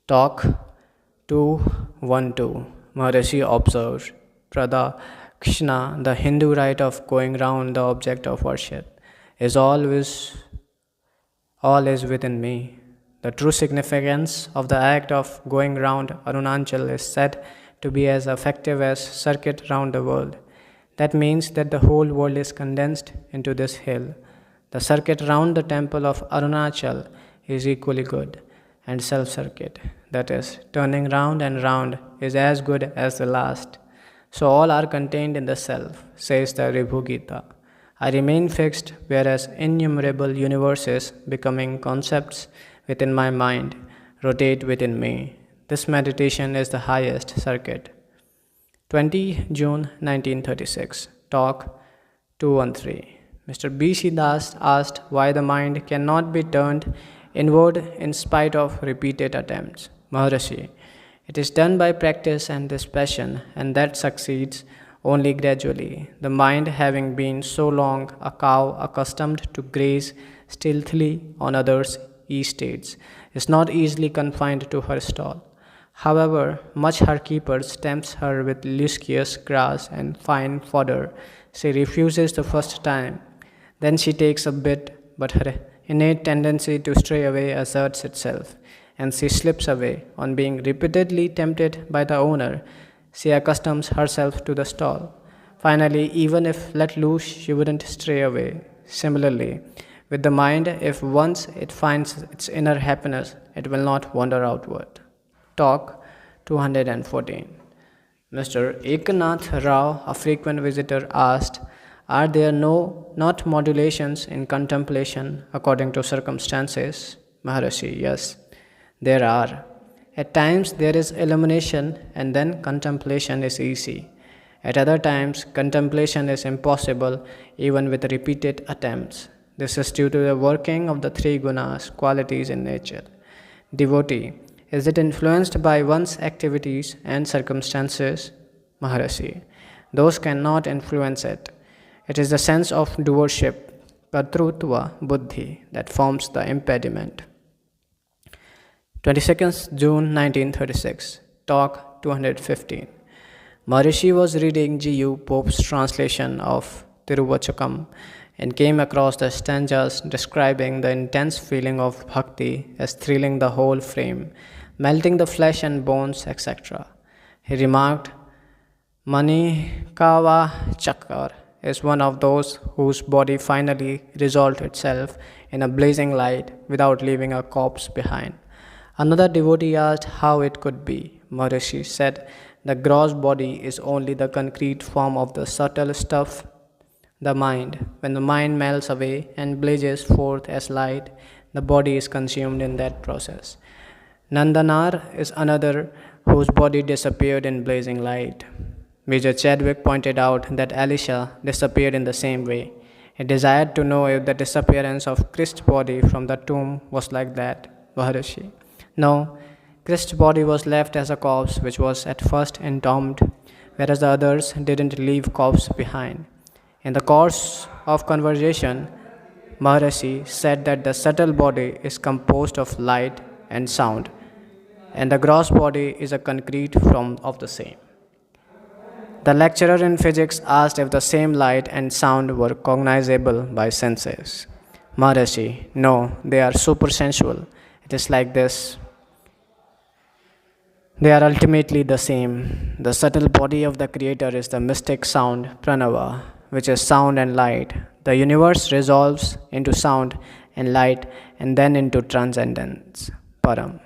Talk 212. Maharishi observed, Pradakshina, the Hindu rite of going round the object of worship, is all is within me. The true significance of the act of going round Arunachal is said to be as effective as circuit round the world. That means that the whole world is condensed into this hill. The circuit round the temple of Arunachal is equally good, and self-circuit, that is, turning round and round, is as good as the last. So all are contained in the self, says the Ribhu Gita. I remain fixed, whereas innumerable universes, becoming concepts within my mind, rotate within me. This meditation is the highest circuit. 20 June 1936. Talk 213. Mr. B.C. Das asked why the mind cannot be turned inward in spite of repeated attempts. Maharishi, it is done by practice and dispassion, and that succeeds only gradually. The mind, having been so long a cow accustomed to graze stealthily on others' estates, is not easily confined to her stall. However much her keeper tempts her with luscious grass and fine fodder, she refuses the first time. Then she takes a bit, but her innate tendency to stray away asserts itself, and she slips away. On being repeatedly tempted by the owner, she accustoms herself to the stall. Finally, even if let loose, she wouldn't stray away. Similarly, with the mind, if once it finds its inner happiness, it will not wander outward. Talk 214. Mr. Eknath Rao, a frequent visitor, asked, are there not modulations in contemplation according to circumstances? Maharishi, yes, there are. At times there is illumination and then contemplation is easy. At other times, contemplation is impossible even with repeated attempts. This is due to the working of the three gunas, qualities in nature. Devotee, is it influenced by one's activities and circumstances? Maharishi, those cannot influence it. It is the sense of doership, kartrutva buddhi, that forms the impediment. 22nd June 1936. Talk 215. Maharishi was reading G.U. Pope's translation of Tiruvachakam and came across the stanzas describing the intense feeling of bhakti as thrilling the whole frame, melting the flesh and bones, etc. He remarked, Manikava Chakar is one of those whose body finally resolved itself in a blazing light without leaving a corpse behind. Another devotee asked how it could be. Maharishi said, the gross body is only the concrete form of the subtle stuff, the mind. When the mind melts away and blazes forth as light, the body is consumed in that process. Nandanar is another whose body disappeared in blazing light. Major Chadwick pointed out that Elisha disappeared in the same way. He desired to know if the disappearance of Christ's body from the tomb was like that. Maharishi, no, Christ's body was left as a corpse which was at first entombed, whereas the others didn't leave corpse behind. In the course of conversation, Maharishi said that the subtle body is composed of light and sound, and the gross body is a concrete form of the same. The lecturer in physics asked if the same light and sound were cognizable by senses. Maharishi, no, they are supersensual. It is like this. They are ultimately the same. The subtle body of the Creator is the mystic sound, pranava, which is sound and light. The universe resolves into sound and light and then into transcendence, param.